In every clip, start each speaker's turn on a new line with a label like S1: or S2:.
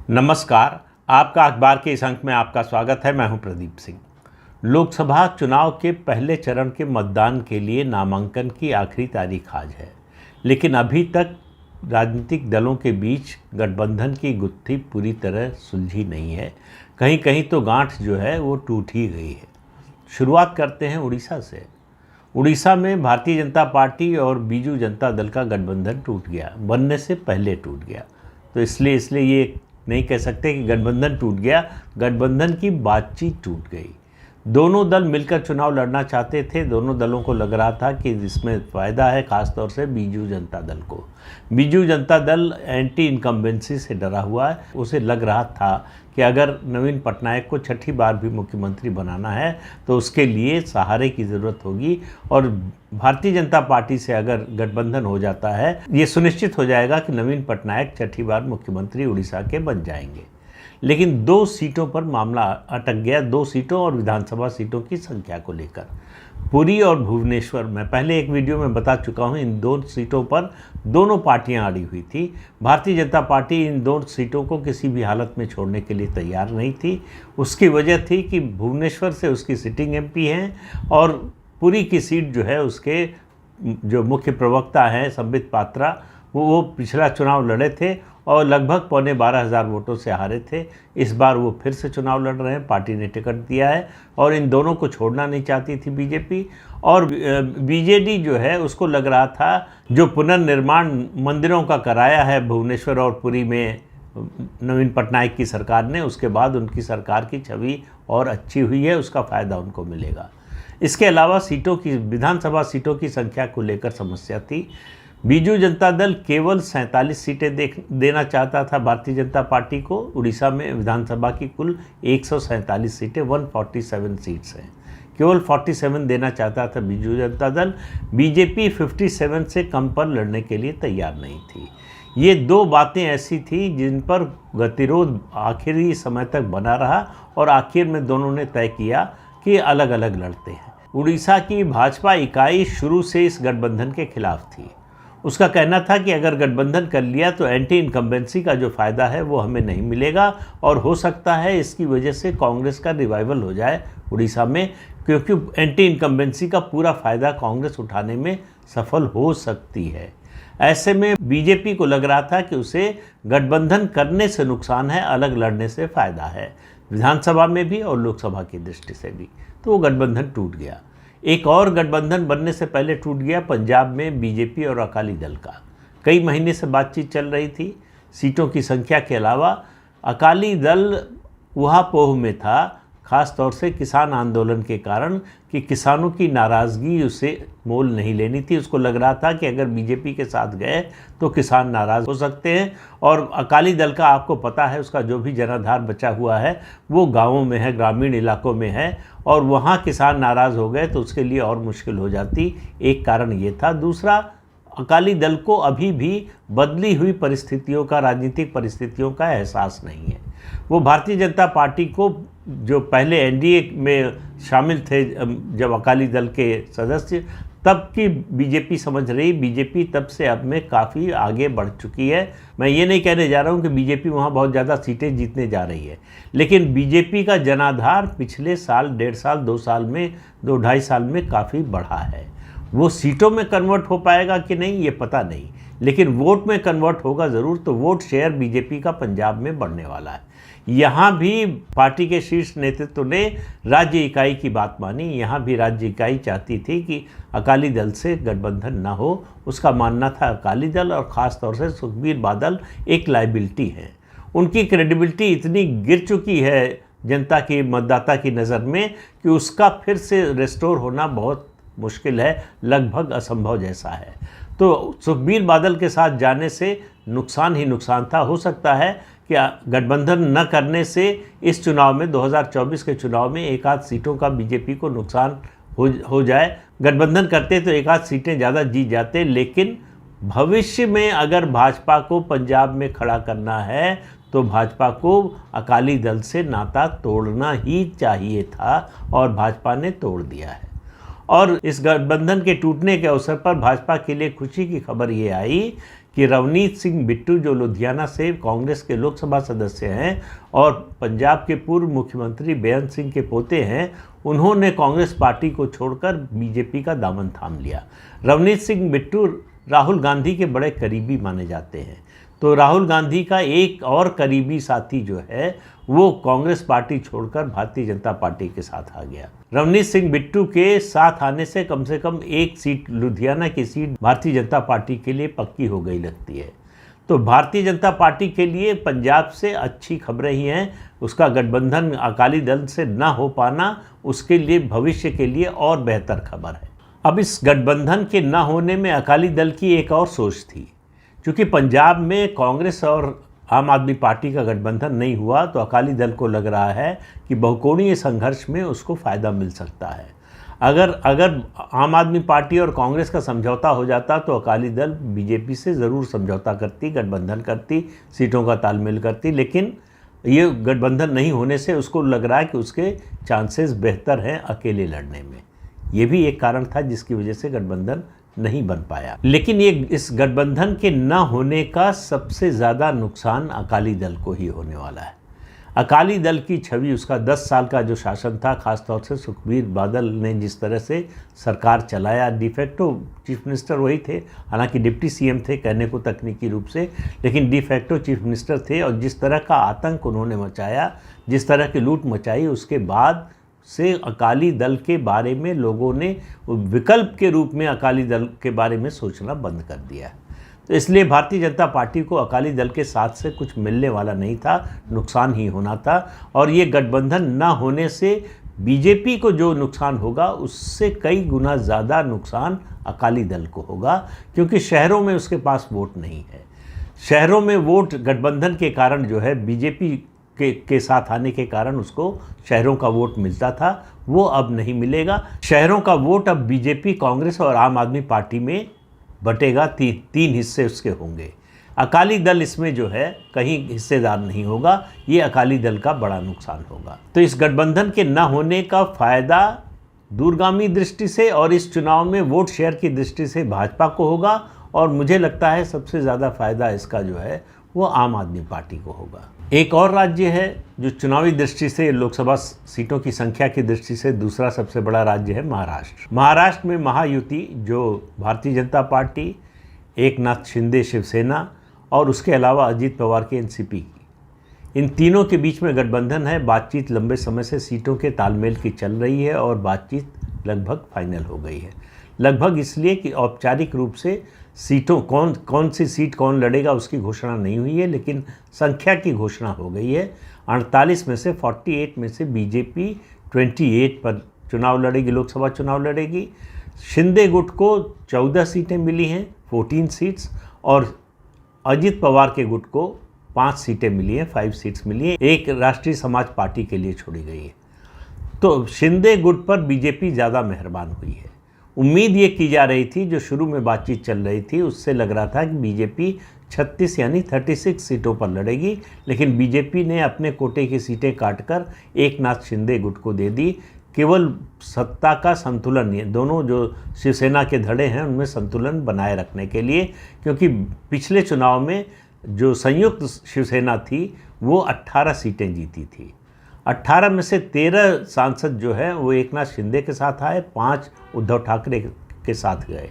S1: नमस्कार। आपका अखबार के इस अंक में आपका स्वागत है। मैं हूं प्रदीप सिंह। लोकसभा चुनाव के पहले चरण के मतदान के लिए नामांकन की आखिरी तारीख आज है, लेकिन अभी तक राजनीतिक दलों के बीच गठबंधन की गुत्थी पूरी तरह सुलझी नहीं है। कहीं कहीं तो गांठ जो है वो टूट ही गई है। शुरुआत करते हैं उड़ीसा से। उड़ीसा में भारतीय जनता पार्टी और बीजू जनता दल का गठबंधन टूट गया, बनने से पहले टूट गया। तो इसलिए ये नहीं कह सकते कि गठबंधन टूट गया, गठबंधन की बातचीत टूट गई। दोनों दल मिलकर चुनाव लड़ना चाहते थे। दोनों दलों को लग रहा था कि इसमें फ़ायदा है, ख़ासतौर से बीजू जनता दल को। बीजू जनता दल एंटी इनकम्बेंसी से डरा हुआ है। उसे लग रहा था कि अगर नवीन पटनायक को छठी बार भी मुख्यमंत्री बनाना है तो उसके लिए सहारे की ज़रूरत होगी, और भारतीय जनता पार्टी से अगर गठबंधन हो जाता है ये सुनिश्चित हो जाएगा कि नवीन पटनायक छठी बार मुख्यमंत्री उड़ीसा के बन जाएंगे। लेकिन 2 सीटों पर मामला अटक गया, 2 सीटों और विधानसभा सीटों की संख्या को लेकर। पुरी और भुवनेश्वर, मैं पहले एक वीडियो में बता चुका हूं, इन 2 सीटों पर दोनों पार्टियां अड़ी हुई थी। भारतीय जनता पार्टी इन 2 सीटों को किसी भी हालत में छोड़ने के लिए तैयार नहीं थी। उसकी वजह थी कि भुवनेश्वर से उसकी सिटिंग एमपी हैं और पुरी की सीट जो है उसके जो मुख्य प्रवक्ता हैं संबित पात्रा, वो पिछला चुनाव लड़े थे और लगभग 12,500 वोटों से हारे थे। इस बार वो फिर से चुनाव लड़ रहे हैं, पार्टी ने टिकट दिया है और इन दोनों को छोड़ना नहीं चाहती थी बीजेपी। और बीजेडी जो है उसको लग रहा था जो पुनर्निर्माण मंदिरों का कराया है भुवनेश्वर और पुरी में नवीन पटनायक की सरकार ने, उसके बाद उनकी सरकार की छवि और अच्छी हुई है, उसका फ़ायदा उनको मिलेगा। इसके अलावा विधानसभा सीटों की संख्या को लेकर समस्या थी। बीजू जनता दल केवल 47 सीटें देना चाहता था भारतीय जनता पार्टी को। उड़ीसा में विधानसभा की कुल 147 सीटें, 147 सीट्स हैं, केवल 47 देना चाहता था बीजू जनता दल। बीजेपी 57 से कम पर लड़ने के लिए तैयार नहीं थी। ये 2 बातें ऐसी थी जिन पर गतिरोध आखिरी समय तक बना रहा और आखिर में दोनों ने तय किया कि अलग अलग लड़ते हैं। उड़ीसा की भाजपा इकाई शुरू से इस गठबंधन के खिलाफ थी। उसका कहना था कि अगर गठबंधन कर लिया तो एंटी इनकम्बेंसी का जो फ़ायदा है वो हमें नहीं मिलेगा और हो सकता है इसकी वजह से कांग्रेस का रिवाइवल हो जाए उड़ीसा में, क्योंकि एंटी इनकम्बेंसी का पूरा फ़ायदा कांग्रेस उठाने में सफल हो सकती है। ऐसे में बीजेपी को लग रहा था कि उसे गठबंधन करने से नुकसान है, अलग लड़ने से फ़ायदा है, विधानसभा में भी और लोकसभा की दृष्टि से भी। तो वो गठबंधन टूट गया। एक और गठबंधन बनने से पहले टूट गया पंजाब में बीजेपी और अकाली दल का। कई महीने से बातचीत चल रही थी। सीटों की संख्या के अलावा अकाली दल ऊहापोह में था, ख़ास तौर से किसान आंदोलन के कारण, कि किसानों की नाराज़गी उसे मोल नहीं लेनी थी। उसको लग रहा था कि अगर बीजेपी के साथ गए तो किसान नाराज़ हो सकते हैं। और अकाली दल का आपको पता है उसका जो भी जनाधार बचा हुआ है वो गाँवों में है, ग्रामीण इलाकों में है, और वहाँ किसान नाराज़ हो गए तो उसके लिए और मुश्किल हो जाती। एक कारण ये था। दूसरा, अकाली दल को अभी भी बदली हुई परिस्थितियों का, राजनीतिक परिस्थितियों का एहसास नहीं है। वो भारतीय जनता पार्टी को, जो पहले एनडीए में शामिल थे जब अकाली दल के सदस्य, तब की बीजेपी समझ रही। बीजेपी तब से अब में काफ़ी आगे बढ़ चुकी है। मैं ये नहीं कहने जा रहा हूँ कि बीजेपी वहाँ बहुत ज़्यादा सीटें जीतने जा रही है, लेकिन बीजेपी का जनाधार पिछले साल, 1.5 साल, 2 साल में, 2-2.5 साल में काफ़ी बढ़ा है। वो सीटों में कन्वर्ट हो पाएगा कि नहीं ये पता नहीं, लेकिन वोट में कन्वर्ट होगा ज़रूर। तो वोट शेयर बीजेपी का पंजाब में बढ़ने वाला है। यहाँ भी पार्टी के शीर्ष नेतृत्व ने राज्य इकाई की बात मानी। यहाँ भी राज्य इकाई चाहती थी कि अकाली दल से गठबंधन ना हो। उसका मानना था अकाली दल और ख़ास तौर से सुखबीर बादल एक लायबिलिटी है। उनकी क्रेडिबिलिटी इतनी गिर चुकी है जनता की, मतदाता की नज़र में, कि उसका फिर से रेस्टोर होना बहुत मुश्किल है, लगभग असंभव जैसा है। तो सुखबीर बादल के साथ जाने से नुकसान ही नुकसान था। हो सकता है कि गठबंधन न करने से इस चुनाव में, 2024 के चुनाव में, 1-8 सीटों का बीजेपी को नुकसान हो जाए। गठबंधन करते तो 1-8 सीटें ज़्यादा जीत जाते, लेकिन भविष्य में अगर भाजपा को पंजाब में खड़ा करना है तो भाजपा को अकाली दल से नाता तोड़ना ही चाहिए था और भाजपा ने तोड़ दिया है। और इस गठबंधन के टूटने के अवसर पर भाजपा के लिए खुशी की खबर ये आई कि रवनीत सिंह बिट्टू जो लुधियाना से कांग्रेस के लोकसभा सदस्य हैं और पंजाब के पूर्व मुख्यमंत्री बेअंत सिंह के पोते हैं, उन्होंने कांग्रेस पार्टी को छोड़कर बीजेपी का दामन थाम लिया। रवनीत सिंह बिट्टू राहुल गांधी के बड़े करीबी माने जाते हैं, तो राहुल गांधी का एक और करीबी साथी जो है वो कांग्रेस पार्टी छोड़कर भारतीय जनता पार्टी के साथ आ गया। रवनीत सिंह बिट्टू के साथ आने से कम एक सीट, लुधियाना की सीट भारतीय जनता पार्टी के लिए पक्की हो गई लगती है। तो भारतीय जनता पार्टी के लिए पंजाब से अच्छी खबरें ही हैं। उसका गठबंधन अकाली दल से ना हो पाना उसके लिए भविष्य के लिए और बेहतर खबर है। अब इस गठबंधन के ना होने में अकाली दल की एक और सोच थी। क्योंकि पंजाब में कांग्रेस और आम आदमी पार्टी का गठबंधन नहीं हुआ, तो अकाली दल को लग रहा है कि बहुकोणीय संघर्ष में उसको फ़ायदा मिल सकता है। अगर आम आदमी पार्टी और कांग्रेस का समझौता हो जाता तो अकाली दल बीजेपी से ज़रूर समझौता करती, गठबंधन करती, सीटों का तालमेल करती। लेकिन ये गठबंधन नहीं होने से उसको लग रहा है कि उसके चांसेस बेहतर हैं अकेले लड़ने में। ये भी एक कारण था जिसकी वजह से गठबंधन नहीं बन पाया। लेकिन ये इस गठबंधन के न होने का सबसे ज़्यादा नुकसान अकाली दल को ही होने वाला है। अकाली दल की छवि, उसका 10 साल का जो शासन था, ख़ासतौर से सुखबीर बादल ने जिस तरह से सरकार चलाया, डिफेक्टो चीफ मिनिस्टर वही थे, हालांकि डिप्टी सीएम थे कहने को तकनीकी रूप से, लेकिन डिफेक्टो चीफ मिनिस्टर थे। और जिस तरह का आतंक उन्होंने मचाया, जिस तरह की लूट मचाई, उसके बाद से अकाली दल के बारे में लोगों ने विकल्प के रूप में अकाली दल के बारे में सोचना बंद कर दिया। तो इसलिए भारतीय जनता पार्टी को अकाली दल के साथ से कुछ मिलने वाला नहीं था, नुकसान ही होना था। और ये गठबंधन ना होने से बीजेपी को जो नुकसान होगा उससे कई गुना ज़्यादा नुकसान अकाली दल को होगा, क्योंकि शहरों में उसके पास वोट नहीं है। शहरों में वोट गठबंधन के कारण जो है, बीजेपी के साथ आने के कारण उसको शहरों का वोट मिलता था, वो अब नहीं मिलेगा। शहरों का वोट अब बीजेपी, कांग्रेस और आम आदमी पार्टी में बटेगा, तीन हिस्से उसके होंगे। अकाली दल इसमें जो है कहीं हिस्सेदार नहीं होगा, ये अकाली दल का बड़ा नुकसान होगा। तो इस गठबंधन के न होने का फ़ायदा दूरगामी दृष्टि से और इस चुनाव में वोट शेयर की दृष्टि से भाजपा को होगा, और मुझे लगता है सबसे ज़्यादा फ़ायदा इसका जो है वो आम आदमी पार्टी को होगा। एक और राज्य है जो चुनावी दृष्टि से, लोकसभा सीटों की संख्या की दृष्टि से दूसरा सबसे बड़ा राज्य है महाराष्ट्र। महाराष्ट्र में महायुति, जो भारतीय जनता पार्टी, एकनाथ शिंदे शिवसेना और उसके अलावा अजीत पवार के एनसीपी की, इन तीनों के बीच में गठबंधन है। बातचीत लंबे समय से सीटों के तालमेल की चल रही है और बातचीत लगभग फाइनल हो गई है। लगभग इसलिए कि औपचारिक रूप से सीटों कौन सी सीट कौन लड़ेगा उसकी घोषणा नहीं हुई है, लेकिन संख्या की घोषणा हो गई है। 48 में से 48 में से बीजेपी 28 पर चुनाव लड़ेगी, लोकसभा चुनाव लड़ेगी। शिंदे गुट को 14 सीटें मिली हैं, 14 सीट्स, और अजित पवार के गुट को 5 सीटें मिली हैं, 5 सीट्स मिली हैं। एक राष्ट्रीय समाज पार्टी के लिए छोड़ी गई है। तो शिंदे गुट पर बीजेपी ज़्यादा मेहरबान हुई है। उम्मीद ये की जा रही थी, जो शुरू में बातचीत चल रही थी उससे लग रहा था कि बीजेपी 36 यानी 36 सीटों पर लड़ेगी, लेकिन बीजेपी ने अपने कोटे की सीटें काटकर एकनाथ शिंदे गुट को दे दी। केवल सत्ता का संतुलन, ये दोनों जो शिवसेना के धड़े हैं उनमें संतुलन बनाए रखने के लिए, क्योंकि पिछले चुनाव में जो संयुक्त शिवसेना थी वो 18 सीटें जीती थी। 18 में से 13 सांसद जो है वो एकनाथ शिंदे के साथ आए, 5 उद्धव ठाकरे के साथ गए।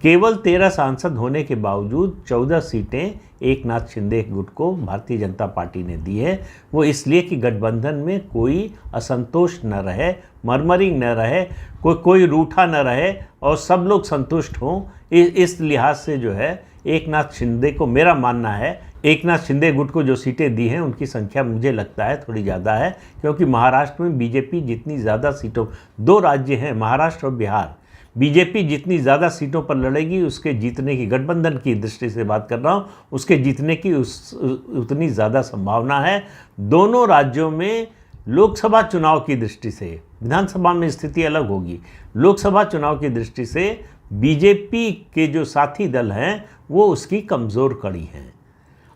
S1: केवल 13 सांसद होने के बावजूद 14 सीटें एकनाथ शिंदे गुट को भारतीय जनता पार्टी ने दी है। वो इसलिए कि गठबंधन में कोई असंतोष न रहे, मरमरिंग न रहे, कोई रूठा न रहे और सब लोग संतुष्ट हों। इस लिहाज से जो है एकनाथ शिंदे को, मेरा मानना है, एकनाथ शिंदे गुट को जो सीटें दी हैं उनकी संख्या मुझे लगता है थोड़ी ज़्यादा है, क्योंकि महाराष्ट्र में बीजेपी जितनी ज़्यादा सीटों, 2 राज्य हैं महाराष्ट्र और बिहार, बीजेपी जितनी ज़्यादा सीटों पर लड़ेगी उसके जीतने की, गठबंधन की दृष्टि से बात कर रहा हूँ, उसके जीतने की उतनी ज़्यादा संभावना है। दोनों राज्यों में लोकसभा चुनाव की दृष्टि से, विधानसभा में स्थिति अलग होगी, लोकसभा चुनाव की दृष्टि से बीजेपी के जो साथी दल हैं वो उसकी कमज़ोर कड़ी हैं।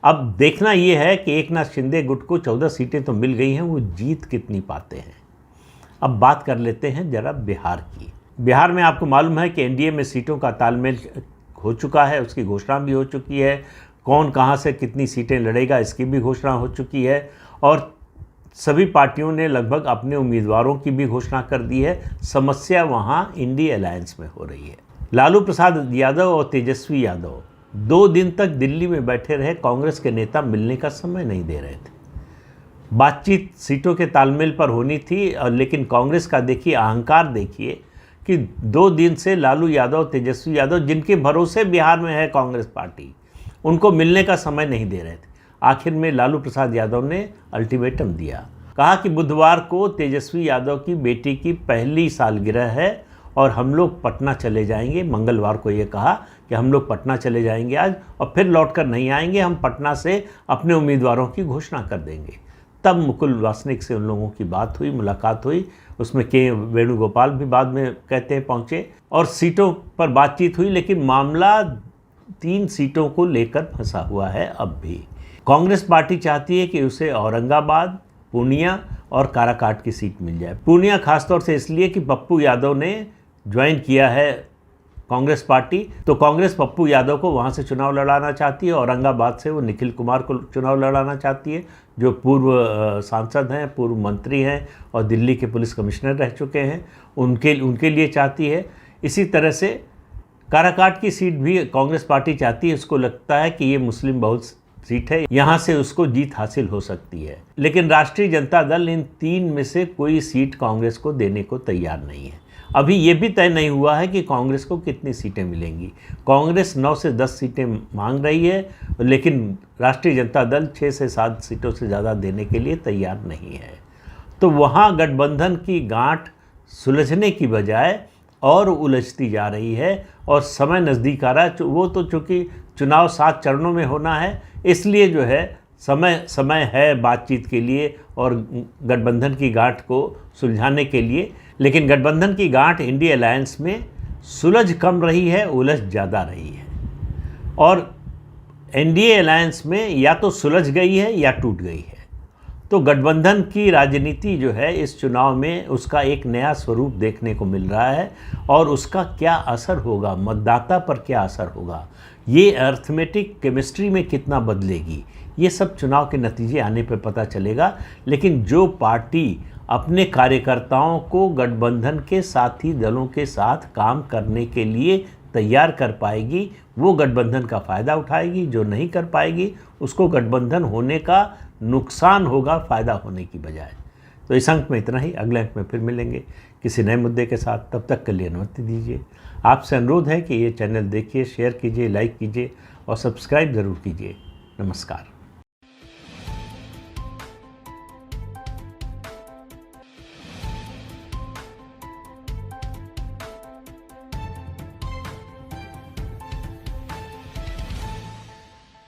S1: अब देखना ये है कि एकनाथ शिंदे गुट को 14 सीटें तो मिल गई हैं, वो जीत कितनी पाते हैं। अब बात कर लेते हैं जरा बिहार की। बिहार में आपको मालूम है कि एनडीए में सीटों का तालमेल हो चुका है, उसकी घोषणा भी हो चुकी है। कौन कहाँ से कितनी सीटें लड़ेगा इसकी भी घोषणा हो चुकी है और सभी पार्टियों ने लगभग अपने उम्मीदवारों की भी घोषणा कर दी है। समस्या वहाँ इंडिया अलायंस में हो रही है। लालू प्रसाद यादव और तेजस्वी यादव 2 दिन तक दिल्ली में बैठे रहे। कांग्रेस के नेता मिलने का समय नहीं दे रहे थे। बातचीत सीटों के तालमेल पर होनी थी, लेकिन कांग्रेस का देखिए अहंकार, देखिए कि 2 दिन से लालू यादव, तेजस्वी यादव, जिनके भरोसे बिहार में है कांग्रेस पार्टी, उनको मिलने का समय नहीं दे रहे थे। आखिर में लालू प्रसाद यादव ने अल्टीमेटम दिया, कहा कि बुधवार को तेजस्वी यादव की बेटी की पहली सालगिरह है और हम लोग पटना चले जाएंगे। मंगलवार को ये कहा कि हम लोग पटना चले जाएंगे आज और फिर लौटकर नहीं आएंगे, हम पटना से अपने उम्मीदवारों की घोषणा कर देंगे। तब मुकुल वासनिक से उन लोगों की बात हुई, मुलाकात हुई। उसमें के वेणुगोपाल भी बाद में कहते हैं पहुँचे और सीटों पर बातचीत हुई, लेकिन मामला 3 सीटों को लेकर फंसा हुआ है। अब भी कांग्रेस पार्टी चाहती है कि उसे औरंगाबाद, पूर्णिया और काराकाट की सीट मिल जाए। पूर्णिया खासतौर से इसलिए कि पप्पू यादव ने ज्वाइन किया है कांग्रेस पार्टी, तो कांग्रेस पप्पू यादव को वहाँ से चुनाव लड़ाना चाहती है। औरंगाबाद से वो निखिल कुमार को चुनाव लड़ाना चाहती है, जो पूर्व सांसद हैं, पूर्व मंत्री हैं और दिल्ली के पुलिस कमिश्नर रह चुके हैं, उनके लिए चाहती है। इसी तरह से काराकाट की सीट भी कांग्रेस पार्टी चाहती है। उसको लगता है कि ये मुस्लिम बहुल सीट है, यहाँ से उसको जीत हासिल हो सकती है। लेकिन राष्ट्रीय जनता दल इन 3 में से कोई सीट कांग्रेस को देने को तैयार नहीं है। अभी ये भी तय नहीं हुआ है कि कांग्रेस को कितनी सीटें मिलेंगी। कांग्रेस 9 से 10 सीटें मांग रही है, लेकिन राष्ट्रीय जनता दल 6 से 7 सीटों से ज़्यादा देने के लिए तैयार नहीं है। तो वहाँ गठबंधन की गांठ सुलझने की बजाय और उलझती जा रही है और समय नज़दीक आ रहा है। वो तो चूँकि चुनाव 7 चरणों में होना है, इसलिए जो है समय है बातचीत के लिए और गठबंधन की गांठ को सुलझाने के लिए। लेकिन गठबंधन की गांठ इंडिया अलायंस में सुलझ कम रही है, उलझ ज़्यादा रही है। और एनडीए अलायंस में या तो सुलझ गई है या टूट गई है। तो गठबंधन की राजनीति जो है इस चुनाव में उसका एक नया स्वरूप देखने को मिल रहा है और उसका क्या असर होगा, मतदाता पर क्या असर होगा, ये अर्थमेटिक केमिस्ट्री में कितना बदलेगी, ये सब चुनाव के नतीजे आने पर पता चलेगा। लेकिन जो पार्टी अपने कार्यकर्ताओं को गठबंधन के साथी दलों के साथ काम करने के लिए तैयार कर पाएगी, वो गठबंधन का फ़ायदा उठाएगी। जो नहीं कर पाएगी उसको गठबंधन होने का नुकसान होगा, फ़ायदा होने की बजाय। तो इस अंक में इतना ही। अगले अंक में फिर मिलेंगे किसी नए मुद्दे के साथ। तब तक के लिए अनुमति दीजिए। आपसे अनुरोध है कि ये चैनल देखिए, शेयर कीजिए, लाइक कीजिए और सब्सक्राइब ज़रूर कीजिए। नमस्कार।